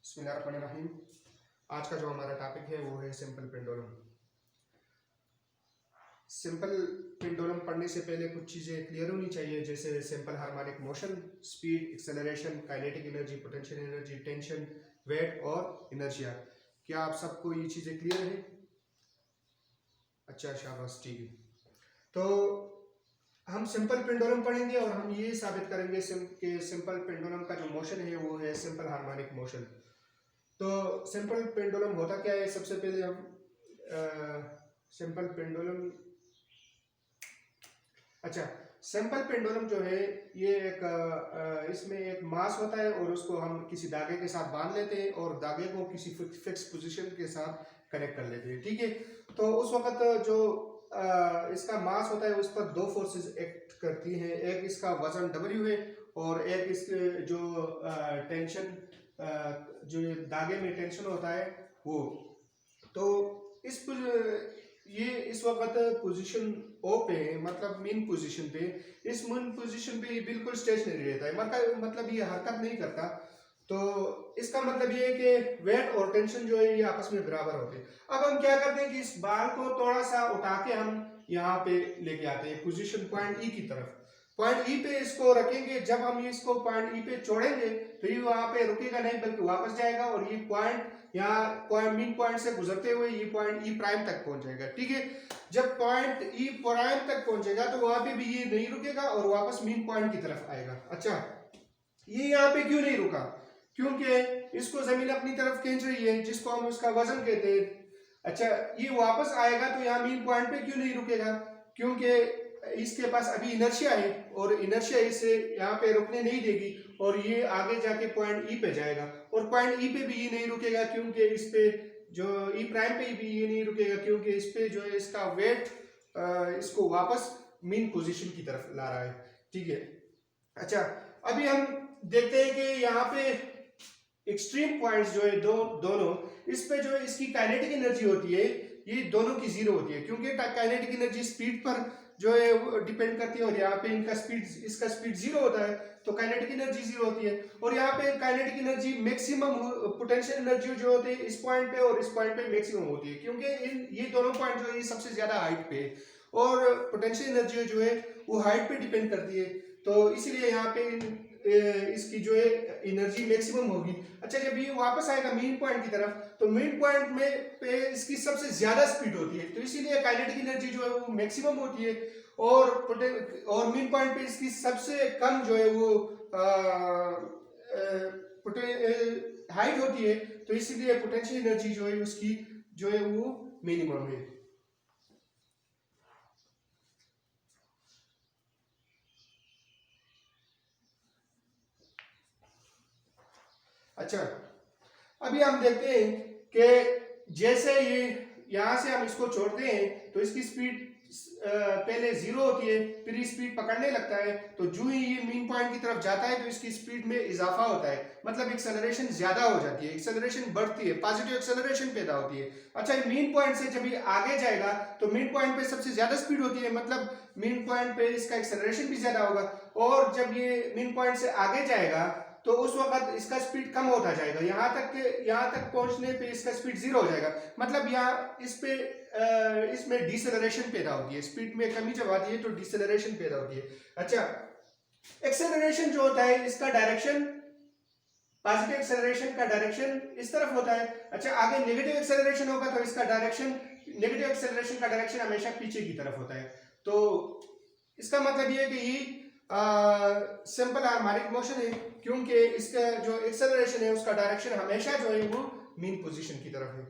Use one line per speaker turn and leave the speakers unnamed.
बिस्मिल्लाहिर्रहमानिर्रहीम। आज का जो हमारा टॉपिक है वो है सिंपल पेंडुलम। सिंपल पेंडुलम पढ़ने से पहले कुछ चीज़ें क्लियर होनी चाहिए, जैसे simple harmonic motion, speed, acceleration, kinetic energy, potential energy, tension, weight और इनर्शिया। क्या आप सबको ये चीज़ें क्लियर है? अच्छा, शाबाश, ठीक है। तो हम सिंपल पेंडुलम पढ़ेंगे और हम ये साबित करेंगे कि सिंपल पेंडुलम का जो मोशन है वो है सिंपल हार्मोनिक मोशन। तो सिंपल पेंडुलम होता क्या है? सबसे पहले हम सिंपल पेंडुलम, अच्छा, सिंपल पेंडुलम जो है ये इसमें एक मास होता है और उसको हम किसी धागे के साथ बांध लेते हैं और धागे को किसी फिक्स पोजीशन के साथ कनेक्ट कर लेते हैं, ठीक है। तो उस वक्त जो इसका मास होता है उस पर दो फोर्सेस एक्ट करती हैं, एक इसका वजन W है और एक इसके जो टेंशन, जो धागे में टेंशन होता है वो। तो इस ये इस वक्त पोजीशन ओ पे है, मतलब मेन पोजीशन पे। इस मेन पोजीशन पे ये बिल्कुल स्टेशनरी रहता है, मतलब ये हरकत नहीं करता। तो इसका मतलब ये है कि वेट और टेंशन जो है ये आपस में बराबर होते हैं। अब हम क्या करते हैं कि इस बाल को थोड़ा सा उठा के हम यहाँ पे लेके आते हैं पोजीशन पॉइंट ई की तरफ। पॉइंट ई पे इसको रखेंगे। जब हम इसको पॉइंट ई पे छोड़ेंगे तो ये वहां पे रुकेगा नहीं बल्कि वापस जाएगा और ये पॉइंट यहाँ मेन पॉइंट से गुजरते हुए ये पॉइंट ई प्राइम तक पहुंच जाएगा, ठीक है। जब पॉइंट ई प्राइम तक पहुंचेगा तो वहां पे भी ये नहीं रुकेगा और वापस मेन पॉइंट की तरफ आएगा। अच्छा, ये यहाँ पे क्यों नहीं रुका? क्योंकि इसको जमीन अपनी तरफ खींच रही है, जिसको हम उसका वजन कहते हैं। अच्छा, ये वापस आएगा तो यहाँ मेन पॉइंट पे क्यों नहीं रुकेगा? क्योंकि इसके पास अभी इनर्शिया है और इनर्शिया इसे यहाँ पे रुकने नहीं देगी और ये आगे जाके पॉइंट ई पे जाएगा और पॉइंट ई पे भी ये नहीं रुकेगा, क्योंकि इस पे जो ई प्राइम पे भी ये नहीं रुकेगा, क्योंकि इस पे जो है इसका वेट इसको वापस मेन पोजीशन की तरफ ला रहा है, ठीक है। अच्छा, अभी हम देखते हैं कि यहाँ पे एक्सट्रीम पॉइंट्स जो है दोनों, इस पे जो है इसकी काइनेटिक एनर्जी होती है ये दोनों की जीरो होती है, क्योंकि काइनेटिक एनर्जी स्पीड पर जो है वो डिपेंड करती है और यहाँ पे इसका स्पीड जीरो होता है तो काइनेटिक एनर्जी जीरो होती है। और यहाँ पे kinetic energy maximum, potential energy जो होती है इस पॉइंट पे और इस पॉइंट पे मैक्सिमम होती है, क्योंकि ये दोनों पॉइंट जो है सबसे ज्यादा हाइट पे है और पोटेंशियल एनर्जी जो है वो हाइट पे डिपेंड करती है, तो इसीलिए यहाँ पे इसकी जो है एनर्जी मैक्सिमम होगी। अच्छा, जब ये वापस आएगा मेन पॉइंट की तरफ तो मेन पॉइंट में पे इसकी सबसे ज्यादा स्पीड होती है, तो इसीलिए काइनेटिक एनर्जी जो है वो मैक्सिमम होती है और मेन पॉइंट पे इसकी सबसे कम जो है वो हाइट होती है, तो इसीलिए पोटेंशियल एनर्जी जो है उसकी जो है वो मिनिमम है। अच्छा, अभी हम देखते हैं कि जैसे ये यहां से हम इसको छोड़ते हैं तो इसकी स्पीड पहले जीरो होती है, फिर स्पीड पकड़ने लगता है, तो जो ही ये मेन पॉइंट की तरफ जाता है तो इसकी स्पीड में इजाफा होता है, मतलब एक्सेलरेशन ज्यादा हो जाती है, एक्सेलरेशन बढ़ती है, पॉजिटिव एक्सेलरेशन पैदा होती है। अच्छा, मेन पॉइंट से जब ये आगे जाएगा तो मेन पॉइंट पे सबसे ज्यादा स्पीड होती है, मतलब मेन पॉइंट पे इसका एक्सेलरेशन भी ज्यादा होगा, और जब ये मेन पॉइंट से आगे जाएगा तो उस वक्त इसका स्पीड कम होता जाएगा, यहाँ तक पहुंचने पे इसका स्पीड जीरो हो जाएगा, मतलब यहाँ इसमें डिसेलरेशन पैदा होती है, स्पीड में कमी जब आती है तो डिसेलरेशन पैदा होती है। अच्छा, एक्सेलरेशन जो होता है इसका डायरेक्शन, पॉजिटिव एक्सेलरेशन का डायरेक्शन इस तरफ होता है। अच्छा, आगे नेगेटिव एक्सेलरेशन होगा तो इसका डायरेक्शन, नेगेटिव एक्सेलरेशन का डायरेक्शन हमेशा पीछे की तरफ होता है। तो इसका मतलब ये है कि ये सिंपल हार्मोनिक मोशन है, क्योंकि इसका जो एक्सेलरेशन है उसका डायरेक्शन हमेशा जो है वो मेन पोजीशन की तरफ है।